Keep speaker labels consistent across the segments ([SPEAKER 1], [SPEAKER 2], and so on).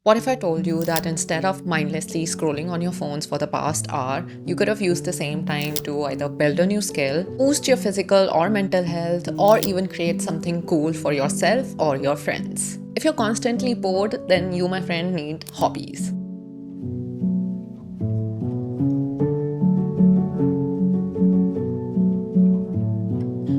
[SPEAKER 1] What if I told you that instead of mindlessly scrolling on your phones for the past hour, you could have used the same time to either build a new skill, boost your physical or mental health, or even create something cool for yourself or your friends? If you're constantly bored, then you, my friend, need hobbies.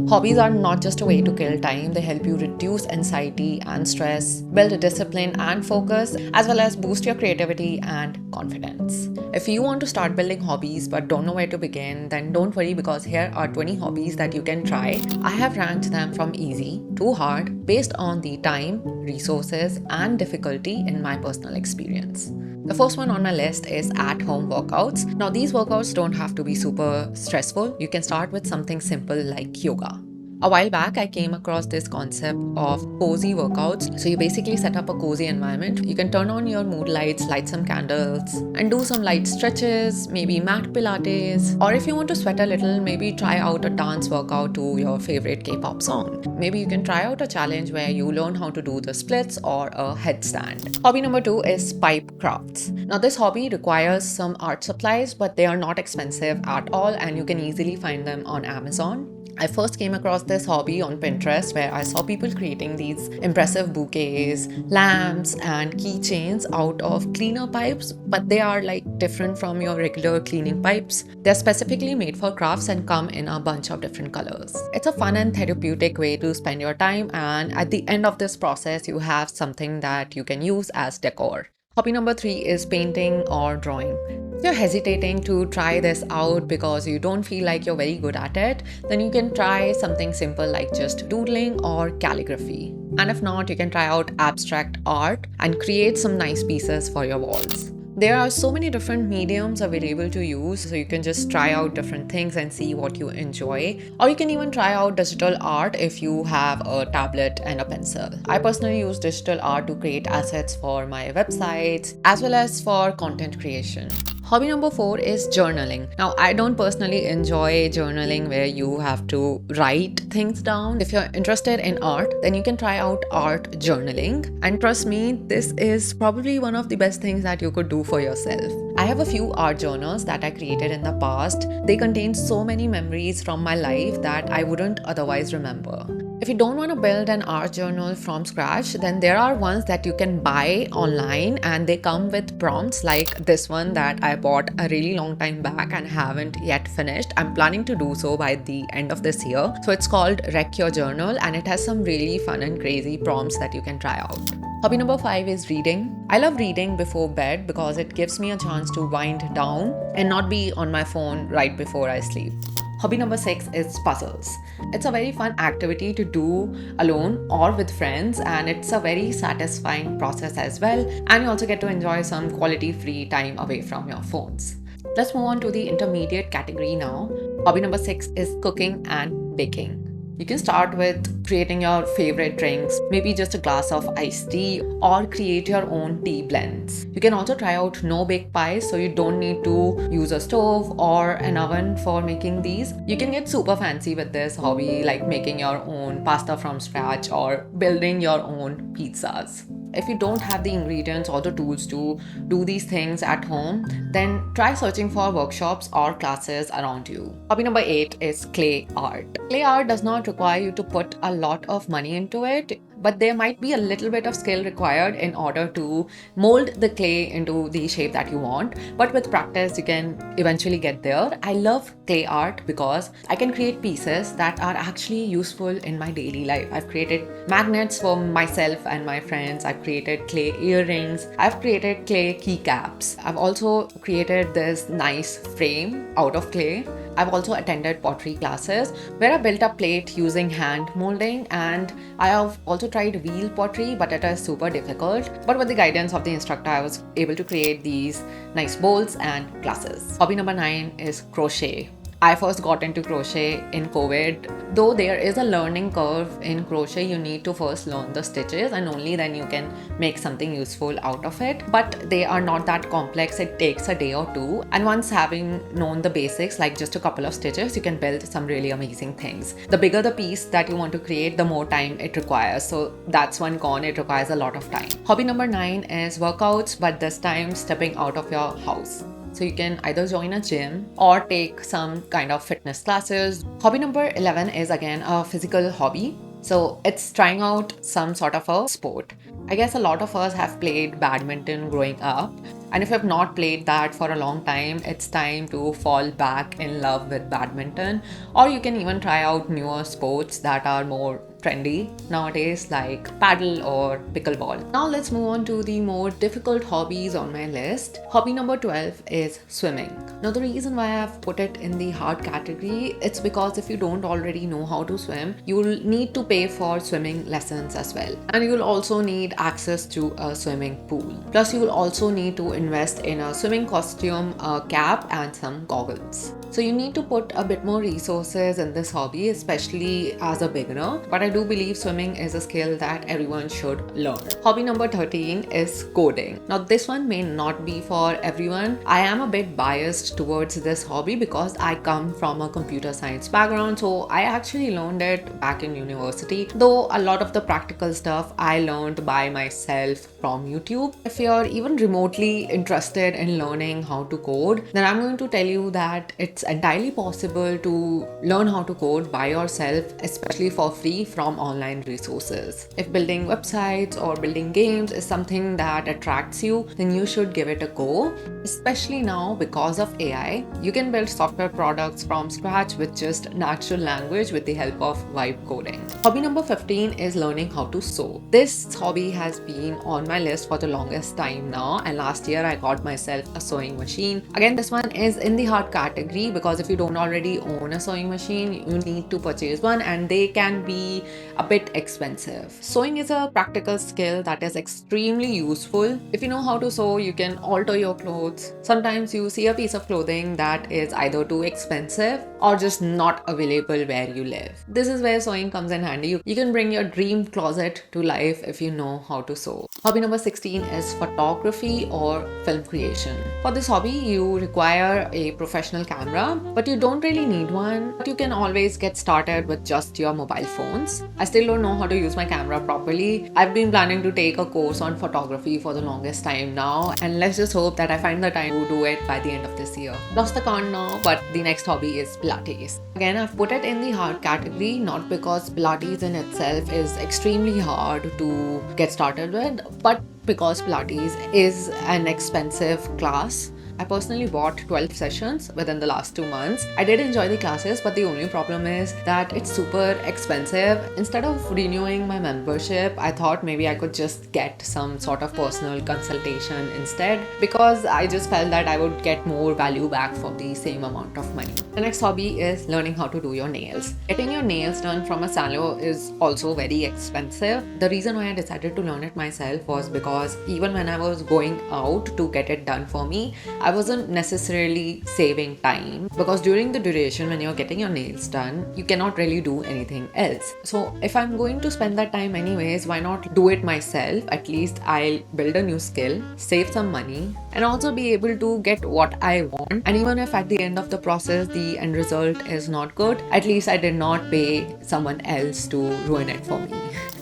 [SPEAKER 1] Hobbies are not just a way to kill time, they help you reduce anxiety and stress, build a discipline and focus, as well as boost your creativity and confidence. If you want to start building hobbies but don't know where to begin, then don't worry because here are 20 hobbies that you can try. I have ranked them from easy to hard based on the time, resources, and difficulty in my personal experience. The first one on my list is at-home workouts. Now, these workouts don't have to be super stressful. You can start with something simple like yoga. A while back, I came across this concept of cozy workouts. So you basically set up a cozy environment. You can turn on your mood lights, light some candles, and do some light stretches, maybe mat pilates. Or if you want to sweat a little, maybe try out a dance workout to your favorite K-pop song. Maybe you can try out a challenge where you learn how to do the splits or a headstand. Hobby number 2 is pipe crafts. Now, this hobby requires some art supplies, but they are not expensive at all, and you can easily find them on Amazon. I first came across this hobby on Pinterest where I saw people creating these impressive bouquets, lamps, and keychains out of cleaner pipes, but they are like different from your regular cleaning pipes. They're specifically made for crafts and come in a bunch of different colors. It's a fun and therapeutic way to spend your time, and at the end of this process, you have something that you can use as decor. Hobby number 3 is painting or drawing. If you're hesitating to try this out because you don't feel like you're very good at it, then you can try something simple like just doodling or calligraphy. And if not, you can try out abstract art and create some nice pieces for your walls. There are so many different mediums available to use, so you can just try out different things and see what you enjoy. Or you can even try out digital art if you have a tablet and a pencil. I personally use digital art to create assets for my websites as well as for content creation. Hobby number 4 is journaling. Now, I don't personally enjoy journaling where you have to write things down. If you're interested in art, then you can try out art journaling. And trust me, this is probably one of the best things that you could do for yourself. I have a few art journals that I created in the past. They contain so many memories from my life that I wouldn't otherwise remember. If you don't want to build an art journal from scratch, then there are ones that you can buy online and they come with prompts like this one that I bought a really long time back and haven't yet finished. I'm planning to do so by the end of this year. So it's called Wreck Your Journal and it has some really fun and crazy prompts that you can try out. Hobby number 5 is reading. I love reading before bed because it gives me a chance to wind down and not be on my phone right before I sleep. Hobby number 6 is puzzles. It's a very fun activity to do alone or with friends, and it's a very satisfying process as well. And you also get to enjoy some quality free time away from your phones. Let's move on to the intermediate category now. Hobby number 6 is cooking and baking. You can start with creating your favorite drinks, maybe just a glass of iced tea, or create your own tea blends. You can also try out no-bake pies, so you don't need to use a stove or an oven for making these. You can get super fancy with this hobby, like making your own pasta from scratch or building your own pizzas. If you don't have the ingredients or the tools to do these things at home, then try searching for workshops or classes around you. Hobby number 8 is clay art. Clay art does not require you to put a lot of money into it, but there might be a little bit of skill required in order to mold the clay into the shape that you want. But with practice, you can eventually get there. I love clay art because I can create pieces that are actually useful in my daily life. I've created magnets for myself and my friends. I've created clay earrings. I've created clay keycaps. I've also created this nice frame out of clay. I've also attended pottery classes where I built a plate using hand molding, and I have also tried wheel pottery, but it is super difficult. But with the guidance of the instructor, I was able to create these nice bowls and glasses. Hobby number 9 is crochet. I first got into crochet in COVID. Though there is a learning curve in crochet, you need to first learn the stitches and only then you can make something useful out of it. But they are not that complex, it takes a day or two. And once having known the basics, like just a couple of stitches, you can build some really amazing things. The bigger the piece that you want to create, the more time it requires. So that's one con, it requires a lot of time. Hobby number 9 is workouts, but this time stepping out of your house. So you can either join a gym or take some kind of fitness classes. Hobby number 11 is again a physical hobby. So it's trying out some sort of a sport. I guess a lot of us have played badminton growing up. And if you have not played that for a long time, it's time to fall back in love with badminton. Or you can even try out newer sports that are more trendy nowadays, like paddle or pickleball. Now let's move on to the more difficult hobbies on my list. Hobby number 12 is swimming. Now the reason why I've put it in the hard category, it's because if you don't already know how to swim, you'll need to pay for swimming lessons as well. And you'll also need access to a swimming pool. Plus you will also need to invest in a swimming costume, a cap and some goggles. So you need to put a bit more resources in this hobby, especially as a beginner. But I do believe swimming is a skill that everyone should learn. Hobby number 13 is coding. Now this one may not be for everyone. I am a bit biased towards this hobby because I come from a computer science background. So I actually learned it back in university. Though a lot of the practical stuff I learned by myself from YouTube. If you're even remotely interested in learning how to code, then I'm going to tell you that it's entirely possible to learn how to code by yourself, especially for free from online resources. If building websites or building games is something that attracts you, then you should give it a go. Especially now because of AI, you can build software products from scratch with just natural language with the help of vibe coding. Hobby number 15 is learning how to sew. This hobby has been on my list for the longest time now, and last year I got myself a sewing machine. Again, this one is in the hard category because if you don't already own a sewing machine, you need to purchase one and they can be a bit expensive. Sewing is a practical skill that is extremely useful. If you know how to sew, you can alter your clothes. Sometimes you see a piece of clothing that is either too expensive or just not available where you live. This is where sewing comes in handy. You can bring your dream closet to life if you know how to sew. Hobby number 16 is photography or film creation. For this hobby, you require a professional camera, but you don't really need one. But you can always get started with just your mobile phones. I still don't know how to use my camera properly. I've been planning to take a course on photography for the longest time now, and let's just hope that I find the time to do it by the end of this year. Lost the count now, but the next hobby is Pilates. Again, I've put it in the hard category, not because Pilates in itself is extremely hard to get started with, but because Pilates is an expensive class. I personally bought 12 sessions within the last 2 months. I did enjoy the classes, but the only problem is that it's super expensive. Instead of renewing my membership, I thought maybe I could just get some sort of personal consultation instead, because I just felt that I would get more value back for the same amount of money. The next hobby is learning how to do your nails. Getting your nails done from a salon is also very expensive. The reason why I decided to learn it myself was because even when I was going out to get it done for me, I wasn't necessarily saving time, because during the duration when you're getting your nails done, you cannot really do anything else. So if I'm going to spend that time anyways, why not do it myself? At least I'll build a new skill, save some money, and also be able to get what I want. And even if at the end of the process the end result is not good, at least I did not pay someone else to ruin it for me.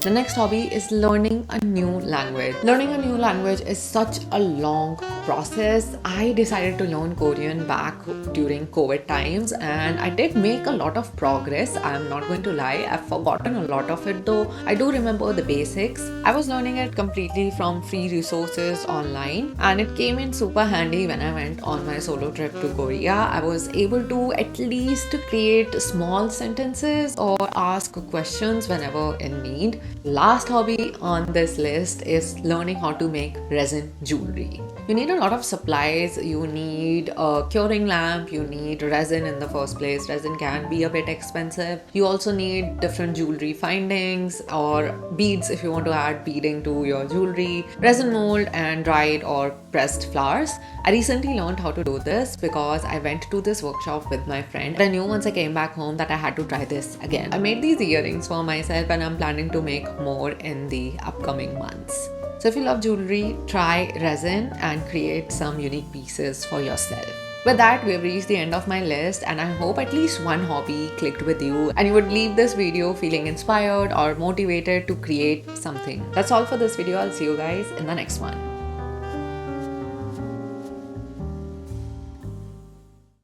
[SPEAKER 1] The next hobby is learning a new language. Learning a new language is such a long process. I decided to learn Korean back during COVID times, and I did make a lot of progress. I'm not going to lie, I've forgotten a lot of it though. I do remember the basics. I was learning it completely from free resources online, and it came in super handy when I went on my solo trip to Korea. I was able to at least create small sentences or ask questions whenever in need. Last hobby on this list is learning how to make resin jewelry. You need a a lot of supplies. You need a curing lamp, you need resin in the first place. Resin can be a bit expensive. You also need different jewelry findings or beads if you want to add beading to your jewelry, resin mold, and dried or pressed flowers. I recently learned how to do this because I went to this workshop with my friend. I knew once I came back home that I had to try this again. I made these earrings for myself and I'm planning to make more in the upcoming months. So if you love jewelry, try resin and create some unique pieces for yourself. With that, we have reached the end of my list and I hope at least one hobby clicked with you and you would leave this video feeling inspired or motivated to create something. That's all for this video. I'll see you guys in the next one.